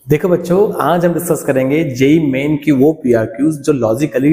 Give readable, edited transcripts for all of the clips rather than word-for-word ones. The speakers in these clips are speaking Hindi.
देखो बच्चों, आज हम डिस्कस करेंगे जेई मेन की वो पीआरक्यूज जो लॉजिकली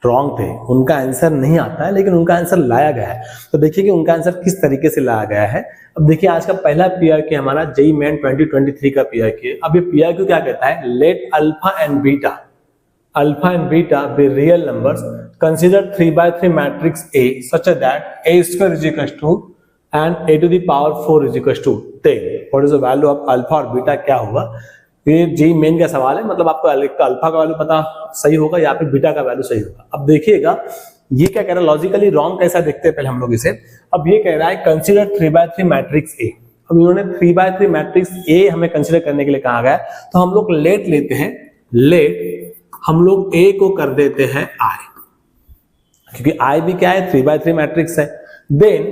रॉन्ग थे, उनका आंसर नहीं आता है लेकिन उनका आंसर लाया गया है। तो देखिए कि उनका आंसर किस तरीके से लाया गया है। अब देखिए आज का पहला पीआरक्यू हमारा जेई मेन 2023 का पीआरक्यू। अब ये पीआरक्यू क्या कहता है, let alpha and beta be real numbers, consider 3/3 matrix A such that A square is equals to and A to the power 4 is equals to 10. What is the value of alpha और बीटा क्या होगा। ये जेई मेन का सवाल है, मतलब आपको अल्फा का वैल्यू पता सही होगा या फिर बीटा का वैल्यू सही होगा। अब देखिएगा ये क्या कह रहा है, लॉजिकली रॉन्ग कैसा देखते हैं पहले हम लोग इसे। अब ये कह रहा है कंसीडर 3/3 मैट्रिक्स A। अब इन्होंने 3/3 मैट्रिक्स A हमें कंसीडर करने के लिए कहा गया है, तो हम लोग लेट लेते हैं। लेट हम लोग A को कर देते हैं I, क्योंकि I भी क्या है 3/3 मैट्रिक्स है। देन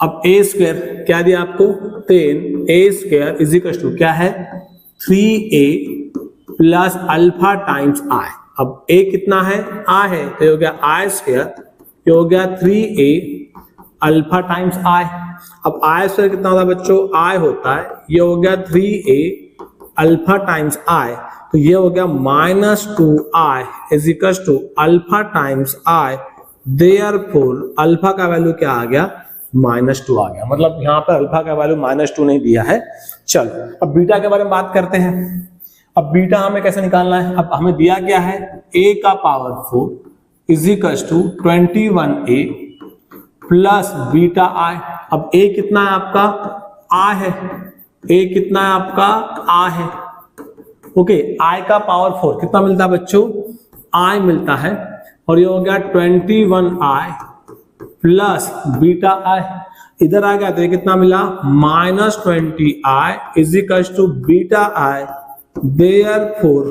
अब A स्क्वायर क्या दिया आपको, 10 A square is equal to क्या है 3A plus alpha times I। अब A कितना है, I है, तो ये हो गया I स्क्वायर, ये हो गया 3A अल्फा टाइम्स I। अब I स्क्वायर कितना होता है बच्चों, I होता है, ये हो गया 3A अल्फा टाइम्स I, तो ये हो गया -2I is equal to alpha times I। Therefore alpha का वैल्यू क्या आ गया, -2 आ गया। मतलब यहाँ पर अल्फा का वैल्यू -2 नहीं दिया है। चलो अब बीटा के बारे में बात करते हैं। अब बीटा हमें कैसे निकालना है। अब हमें दिया गया है a का power 4 is equal to 21A plus beta I। अब a कितना है आपका, I है, a कितना है आपका, I है। ओके, I का पावर 4 कितना मिलता है बच्चों, I मिलता है, और ये हो गया 21I प्लस बीटा I। इधर आ गया तो ये कितना मिला, -20I is equal to beta I। Therefore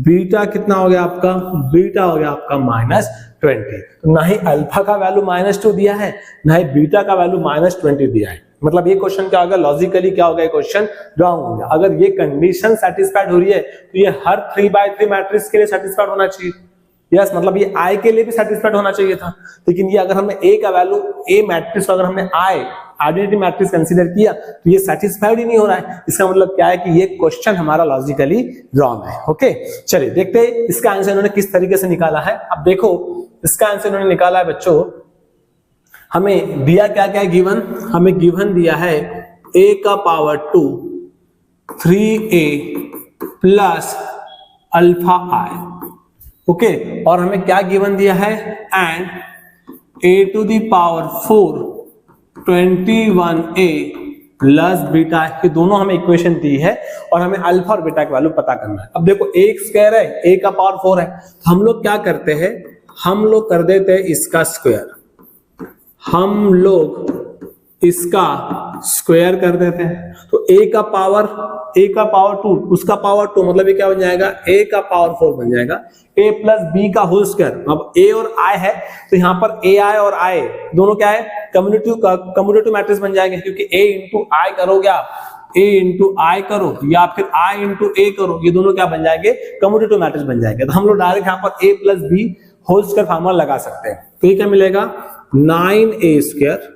beta कितना हो गया आपका, बीटा हो गया आपका -20। तो ना ही अल्फा का वैल्यू -2 दिया है, ना ही बीटा का वैल्यू -20 दिया है। मतलब ये क्वेश्चन क्या होगा, लॉजिकली क्या होगा, ये क्वेश्चन रॉन्ग हो गया। अगर ये कंडीशन सेटिस्फाइड हो रही है तो ये हर 3/3 मैट्रिक्स के लिए सेटिस्फाइड होना चाहिए। यस, मतलब ये I के लिए भी सेटिस्फाइड होना चाहिए था। लेकिन ये अगर हमने A का वैल्यू, A मैट्रिक्स अगर हमने आइडेंटिटी मैट्रिक्स कंसीडर किया तो ये सेटिस्फाइड ही नहीं हो रहा है। इसका मतलब क्या है कि ये क्वेश्चन हमारा लॉजिकली रॉन्ग है। ओके, चलिए देखते हैं इसका आंसर इन्होंने किस तरीके से निकाला है। अब देखो इसका आंसर इन्होंने निकाला है बच्चों, हमें दिया क्या क्या है गिवन, हमें गिवन दिया है A का power 2 3A plus alpha I। Okay, और हमें क्या गिवन दिया है, and A to the power 4 21A plus beta. ये दोनों हमें इक्वेशन दी है और हमें अल्फा और बीटा का वैल्यू पता करना है। अब देखो A स्क्वायर है, A का पावर 4 है, तो हम लोग क्या करते हैं, हम लोग कर देते हैं इसका स्क्वायर, हम लोग इसका स्क्वायर कर देते हैं। तो A का पावर 2 उसका पावर 2, मतलब ये क्या बन जाएगा, A का पावर 4 बन जाएगा, A प्लस B का होल स्क्वायर। अब A और I है तो यहाँ पर AI और I दोनों क्या है, कम्यूटेटिव मैट्रिक्स बन जाएंगे, क्योंकि A इंटू I करोगे आप, A इंटू I करो या फिर I इंटू A करो, ये दोनों क्या बन जाएंगे, कम्यूटेटिव मैट्रिक्स बन जाएंगे। तो हम लोग डायरेक्ट यहाँ पर A plus B whole square formula लगा सकते हैं। तो ये क्या मिलेगा, 9A square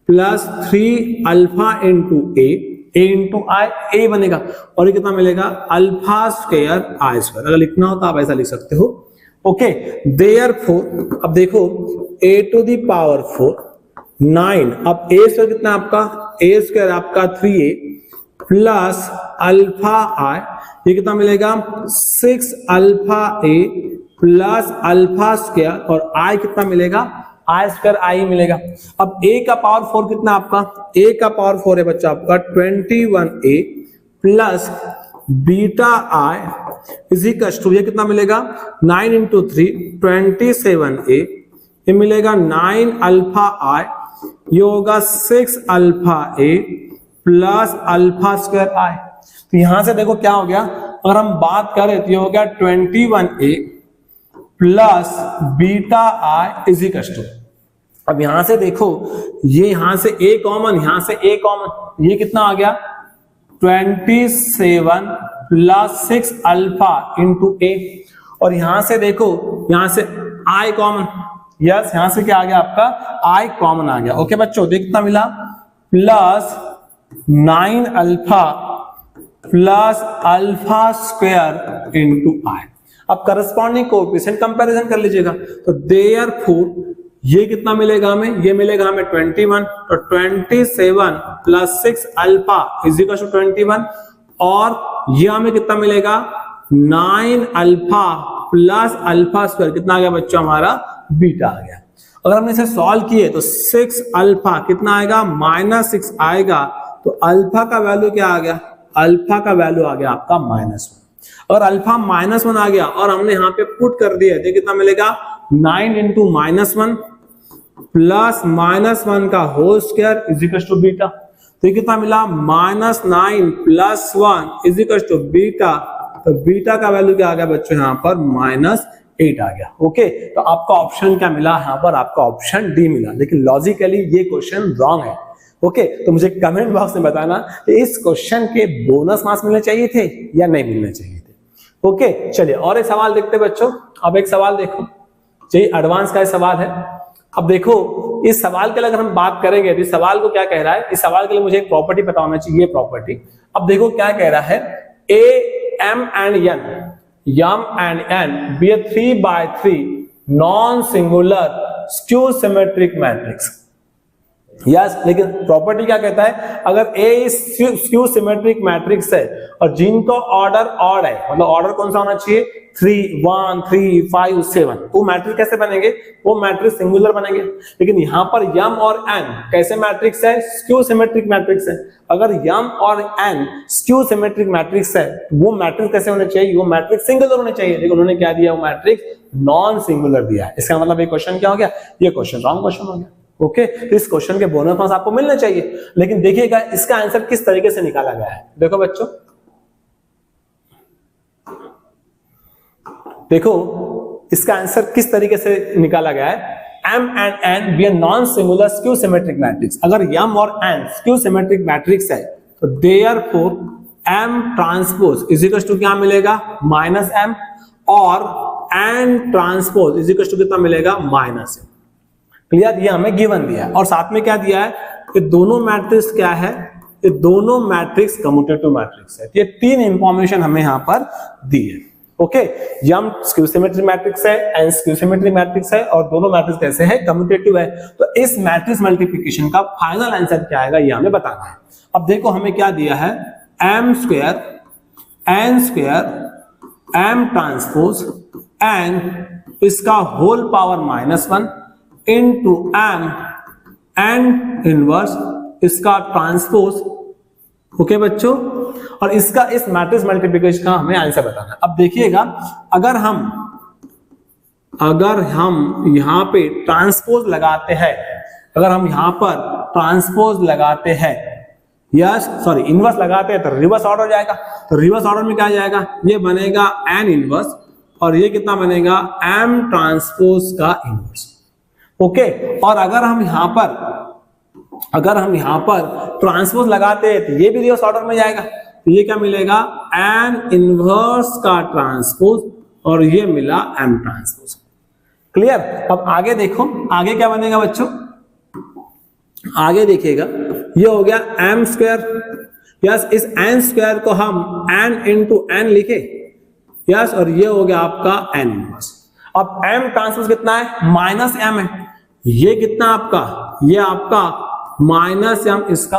plus 3 alpha into A into I, A बनेगा, और ये कितना मिलेगा, अल्फा स्क्वायर I स्क्वायर। अगर लिखना हो तो आप ऐसा लिख सकते हो। ओके, देयरफॉर अब देखो A टू दी पावर 4 9, अब A स्क्वायर कितना आपका, A स्क्वायर आपका 3A प्लस अल्फा I, ये कितना मिलेगा 6 alpha A plus alpha square, और I कितना मिलेगा, I स्क्वायर I मिलेगा। अब A का पावर 4 कितना आपका, A का पावर 4 है बच्चा आपका 21A plus beta I is equal to, ये कितना मिलेगा 9 इंटू 3 27A, ये मिलेगा 9 अल्फा I, ये होगा 6 alpha A plus alpha square I। तो यहां से देखो क्या हो गया, अगर हम बात करें तो ये हो गया 21A plus beta I is equal to, अब यहां से देखो ये यहां से A कॉमन, यहां से A कॉमन, ये कितना आ गया 27 प्लस 6 अल्फा इंटू A, और यहां से देखो यहां से I कॉमन, यस यहां से क्या आ गया आपका I कॉमन आ गया। ओके बच्चों, देख कितना मिला, plus 9 alpha plus alpha square into I. अब करस्पॉन्डिंग कोएफिशिएंट कंपैरिजन कर लीजिएगा, तो देयरफॉर ये कितना मिलेगा हमें, ये मिलेगा हमें 21, तो 27 plus 6 alpha is equal to 21, और ये हमें कितना मिलेगा 9 अल्फा प्लस अल्फा स्क्वायर, कितना आ गया बच्चों हमारा बीटा आ गया। अगर हमने इसे सॉल्व किए तो 6 अल्फा कितना आएगा -6 आएगा, तो अल्फा का वैल्यू क्या आ गया, अल्फा का वैल्यू आ गया आपका -1। और अल्फा -1 आ गया और हमने यहाँ पे पुट कर दिया तो कितना मिलेगा 9 इंटू -1 प्लस -1 का whole square is equal to beta. तो ये कितना मिला -9 plus 1 is equal to beta. तो बीटा का वैल्यू क्या आ गया बच्चों यहाँ पर -8 आ गया। ओके, तो आपका ऑप्शन क्या मिला यहाँ पर, आपका ऑप्शन डी मिला, लेकिन लॉजिकली ये क्वेश्चन रॉन्ग है। ओके, तो मुझे कमेंट बॉक्स में बताना कि इस क्वेश्चन के बोनस मार्क्स मिलने चाहिए थे या नहीं मिलने चाहिए थे। ओके, चलिए और एक सवाल देखते हैं बच्चों। अब एक सवाल देखो, चलिए एडवांस का सवाल है। अब देखो इस सवाल के लिए अगर हम बात करेंगे तो इस सवाल को क्या कह रहा है, इस सवाल के लिए मुझे एक प्रॉपर्टी पता होना चाहिए, प्रॉपर्टी। अब देखो क्या कह रहा है, a M and N be a 3x3 non singular skew symmetric matrix. Yes, लेकिन प्रॉपर्टी क्या कहता है, अगर ए स्क्यू सिमेट्रिक मैट्रिक्स है और जिनका ऑर्डर ऑड है, मतलब ऑर्डर कौन सा होना चाहिए 3, 1, 3, 5, 7, वो मैट्रिक्स कैसे बनेंगे, वो मैट्रिक्स सिंगुलर बनेंगे। लेकिन यहां पर यम और एन कैसे मैट्रिक्स है, स्क्यू सिमेट्रिक मैट्रिक्स है। अगर यम और एन स्क्यू सिमेट्रिक मैट्रिक्स है तो वो मैट्रिक्स कैसे होने चाहिए, वो मैट्रिक्स सिंगुलर होने चाहिए, लेकिन उन्होंने क्या दिया, वो मैट्रिक्स नॉन सिंगुलर दिया है। इसका मतलब ये क्वेश्चन क्या हो गया, ये क्वेश्चन रॉन्ग क्वेश्चन हो गया। ओके, तो इस क्वेश्चन के बोनस मार्क्स आपको मिलने चाहिए, लेकिन देखिएगा इसका आंसर किस तरीके से निकाला गया है। देखो बच्चों, देखो इसका आंसर किस तरीके से निकाला गया है, M and N be a non-singular skew symmetric matrix। अगर M और N skew symmetric matrix है तो therefore M transpose is equal to क्या मिलेगा -M, और N transpose is equal to कितना मिलेगा -M। क्लियर, ये हमें गिवन दिया है, और साथ में क्या दिया है, ये दोनों मैट्रिक्स क्या है, ये दोनों मैट्रिक्स कम्यूटेटिव मैट्रिक्स है। ये तीन इंफॉर्मेशन हमें यहां पर दी है। ओके, यम स्क्यू सिमेट्रिक मैट्रिक्स है, एन स्क्यू सिमेट्रिक मैट्रिक्स है, और दोनों मैट्रिक्स कैसे है, कम्यूटेटिव है। तो इस मैट्रिक्स मल्टीप्लिकेशन का फाइनल आंसर क्या आएगा, ये हमें बताना है। अब देखो हमें क्या दिया है, M square N square M transpose N इसका whole power -1 into M N inverse इसका ट्रांसपोज। ओके बच्चों, और इसका इस मैट्रिक्स मल्टीप्लिकेशन का हमें आंसर बताना है। अब देखिएगा, अगर हम यहां पे ट्रांसपोज लगाते हैं, अगर हम यहां पर ट्रांसपोज लगाते हैं, यस सॉरी इनवर्स लगाते हैं, तो रिवर्स ऑर्डर जाएगा। तो रिवर्स ऑर्डर में क्या जाएगा, ये बनेगा एन इनवर्स, और ये कितना बनेगा एम ट्रांसपोज का इनवर्स। ओके, और अगर हम यहां पर ट्रांसपोज लगाते हैं तो ये भी रिवर्स ऑर्डर में जाएगा। तो ये क्या मिलेगा, एन इनवर्स का ट्रांसपोज, और ये मिला एम ट्रांसपोज। क्लियर। अब आगे देखो, आगे क्या बनेगा बच्चों, आगे देखिएगा, ये हो गया एम स्क्वायर, यस इस एन स्क्वायर को हम एन इंटू एन लिखे, यस, और ये हो गया आपका एन इनवर्स। अब एम ट्रांसपोज कितना है, -m है, ये कितना आपका, ये आपका -m इसका।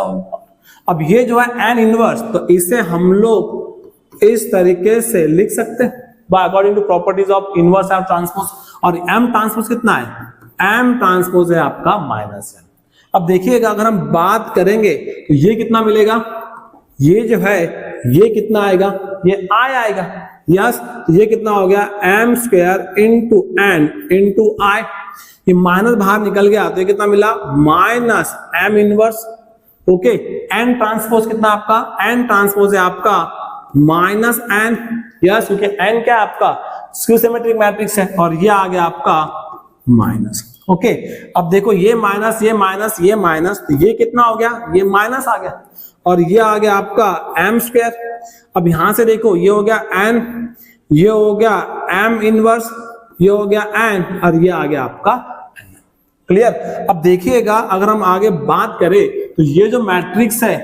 अब ये जो है एन इनवर्स, तो इसे हम लोग इस तरीके से लिख सकते हैं by according to properties of inverse of transpose. और एम ट्रांसपोज कितना है, एम ट्रांसपोज है आपका -m। अब देखिएगा, अगर हम बात करेंगे तो ये कितना मिलेगा, ये जो है ये कितना आएगा, ये आई आएगा, यस, तो ये कितना हो गया M square into N into I, ये माइनस बाहर निकल गया, तो ये कितना मिला -m inverse. Okay, N transpose कितना आपका, एन ट्रांसपोज है आपका -n, यस, क्योंकि एन क्या है आपका स्क्यू सिमेट्रिक मैट्रिक्स है, और ये आ गया आपका माइनस। ओके, अब देखो ये माइनस ये माइनस ये माइनस, तो ये कितना हो गया, ये माइनस आ गया, और ये आ गया आपका एम स्क्वायर। अब यहां से देखो, ये हो गया एन, ये हो गया एम इनवर्स, ये हो गया एन, और ये आ गया आपका एन। क्लियर। अब देखिएगा, अगर हम आगे बात करें तो ये जो मैट्रिक्स है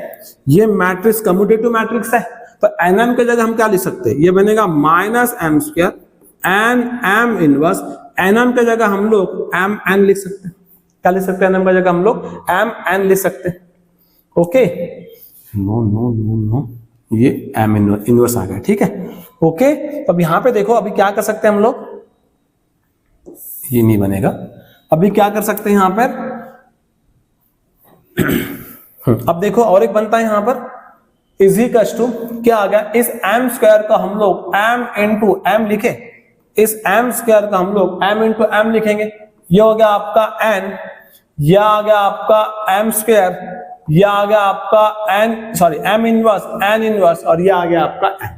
ये मैट्रिक्स कम्यूटेटिव मैट्रिक्स है, तो nm के जगह हम क्या लिख सकते हैं, ये बनेगा minus M square N M inverse, nm के जगह हम लोग एम एन लिख सकते हैं, क्या लिख सकते हैं nm के जगह हम लोग एम एन लिख सकते हैं। Okay, no no no no, ये एम इनवर्स आ गया, ठीक है। ओके, तो अब यहां पे देखो अभी क्या कर सकते हैं हम लोग, ये नहीं बनेगा, अभी क्या कर सकते हैं यहां पर अब देखो और एक बनता है यहां पर इज इक्वल टू क्या आ गया, इस एम स्क्वायर का हम लोग एम इंटू एम लिखे, इस एम स्क्वायर का हम लोग एम इंटू एम लिखेंगे, ये हो गया आपका एन, यह आ गया आपका एम स्क्वायर, यह आ गया आपका N sorry M inverse N inverse, और यह आ गया आपका एन।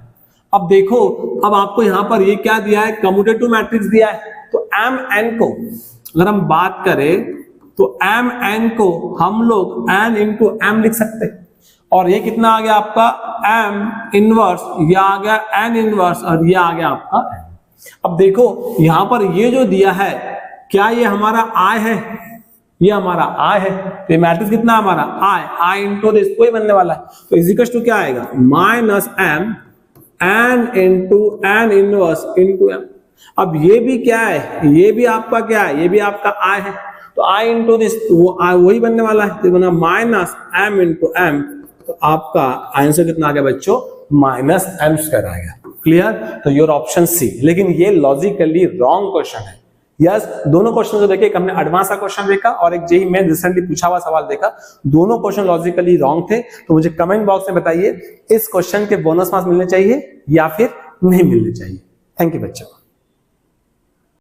अब देखो अब आपको यहां पर ये क्या दिया है, कम्यूटेटिव मैट्रिक्स दिया है, तो एम एन को अगर हम बात करें तो एम एन को हम लोग एन इंटू एम लिख सकते हैं, और ये कितना आ गया आपका एम इनवर्स, ये आ गया एन इनवर्स, और ये आ गया आपका एन। अब देखो यहां पर ये जो दिया है क्या ये हमारा आई है, ये हमारा आई है, तो ये मैट्रिक्स कितना हमारा आई इंटू दिस कोई बनने वाला है, तो इज इक्वल टू क्या आएगा minus M N into N inverse into M. अब ये भी क्या है, ये भी आपका क्या है, ये भी आपका आई है, तो आई इंटू दिस वो वही बनने वाला है, तो बना माइनस एम इंटू एम, तो आपका आंसर कितना आ गया बच्चों, माइनस एम स्क्वायर आ गया। क्लियर, तो योर ऑप्शन सी। लेकिन ये लॉजिकली रॉन्ग क्वेश्चन है। यस, दोनों क्वेश्चन जो देखे, एक हमने एडवांस का क्वेश्चन देखा और एक जेईई में रिसेंटली पूछा हुआ सवाल देखा, दोनों क्वेश्चन लॉजिकली रॉन्ग थे। तो मुझे कमेंट बॉक्स में बताइए इस क्वेश्चन के बोनस मार्क्स मिलने चाहिए या फिर नहीं मिलने चाहिए। थैंक यू बच्चों।